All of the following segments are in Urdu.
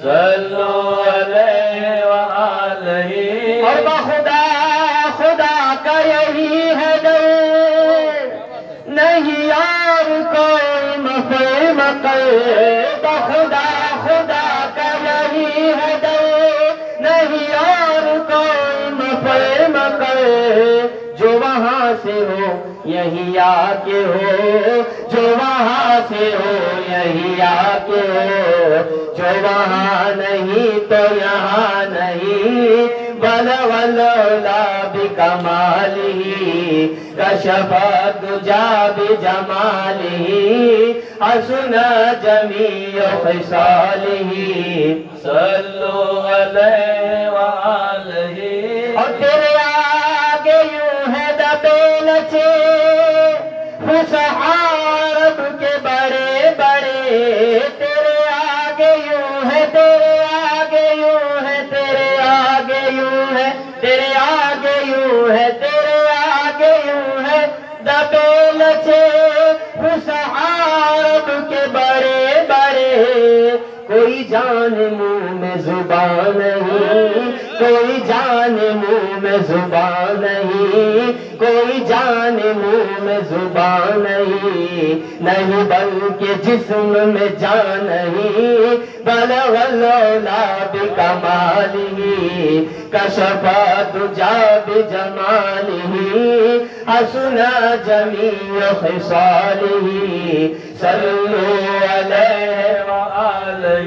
صلو علیہ وآلہ اور بخدا خدا کا یہی ہے در نہیں اور کوئی مفہوم بخدا خدا کا یہی ہے در نہیں اور کوئی مفہوم جو وہاں سے ہو یہی آ کے ہو جو وہاں سے ہو یہی آ کے ہو جو وہاں نہیں تو یہاں نہیں بلغ العلا بکمالہ کشف الدجی بجمالہ حسن جمیع خصالہ صلو علیہ وآلہ اور تیرے آگے یوں ہے دبے لچے فصحاء عرب کے بڑے بڑے تیرے آگے یوں ہے تیرے آگے یوں ہے تیرے آگے یوں ہے تیرے آگے یوں ہے تیرے آگے یوں ہے دبے لچے فصحاء عرب کے بڑے بڑے کوئی جان منہ میں زبان نہیں کوئی جان منہ میں زبان نہیں کوئی جان منہ میں زبان نہیں بلکہ جسم میں جان نہیں بلغ العلا بکمالہ کشف الدجی بجمالہ حسن جمیع خصالہ صلو علیہ وآلہ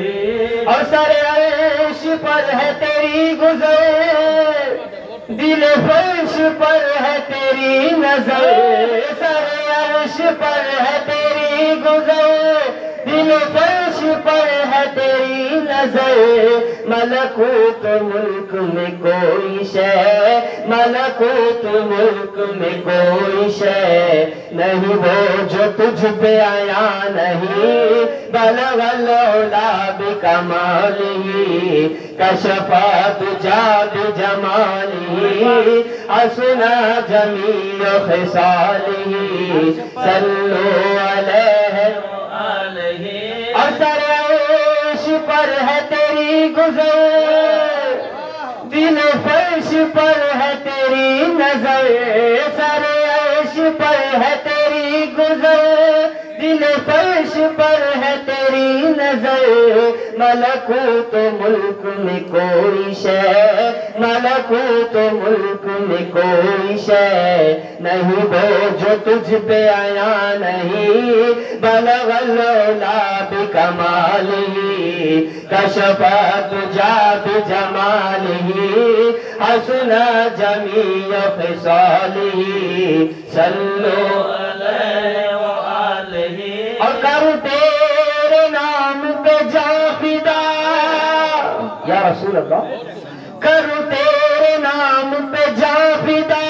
اور سر عرش پر ہے تیری گزر دل فرش پر ہے تیری نظر سر عرش پر ہے تیری گزر دل فرش پر ہے تیری نظر ملکوت ملک میں کوئی شے ملکوت ملک میں کوئی شے نہیں وہ جو تجھ پہ آیا نہیں بلغ العلا بکمالہ کشف الدجی بجمالہ حسن جمیع خصالہ صلو علیہ وآلہ اور سر عرش پر ہے تیری گزر دل فرش پر ہے تیری نظر سر عرش پر ہے تیری گزر دل فرش پر ہے تیری نظر ملکوت ملک میں کوئی شے ملکوت ملک میں کوئی شے نہیں وہ جو تجھ پہ آیا نہیں بلغ العلا بکمالہ کشف الدجی بجمالہ حسن جمیع خصالہ صلو علیہ وآلہ اور کروں تیرے نام پہ جاں فدا یا رسول اللہ کروں تیرے نام پہ جاں فدا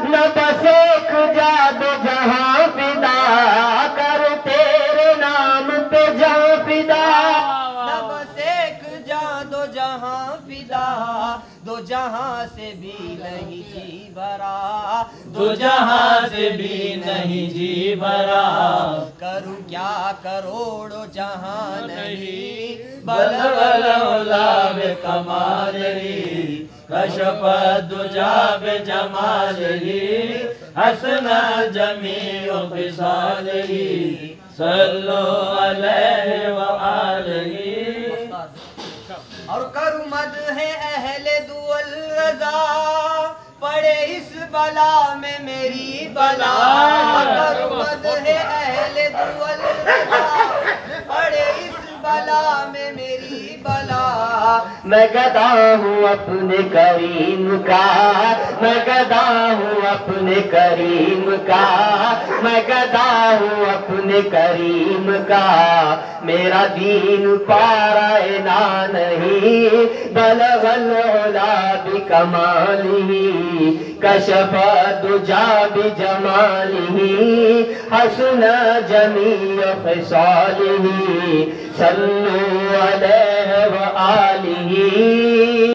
نہ بس ایک جا دو جہاں فدا کروں تیرے نام پہ جاں فدا نہ بس ایک جاں دو جہاں فدا دو جہاں سے بھی نہیں جی بھرا دو جہاں سے بھی نہیں جی بھرا کروں کیا کروڑوں جہاں نہیں بلغ العلا بکمالہ کشف الدجی بجمالہ حسن جمیع خصالہ صلو علیہ وآلہ اور کروں مدح اہل دول رضا پڑے اس بلا میں میری بلا کروں مدح اہل دول رضا پڑے اس بلا میں میری بلا میں گدا ہوں اپنے کریم کا میں گدا ہوں اپنے کریم کا میں گدا ہوں اپنے کریم کا میرا دین پارائنا نہیں بلغ العلا بکمالہ کشف الدجی بجمالہ حسن جمیع خصالہ صلو علیہ وآلہ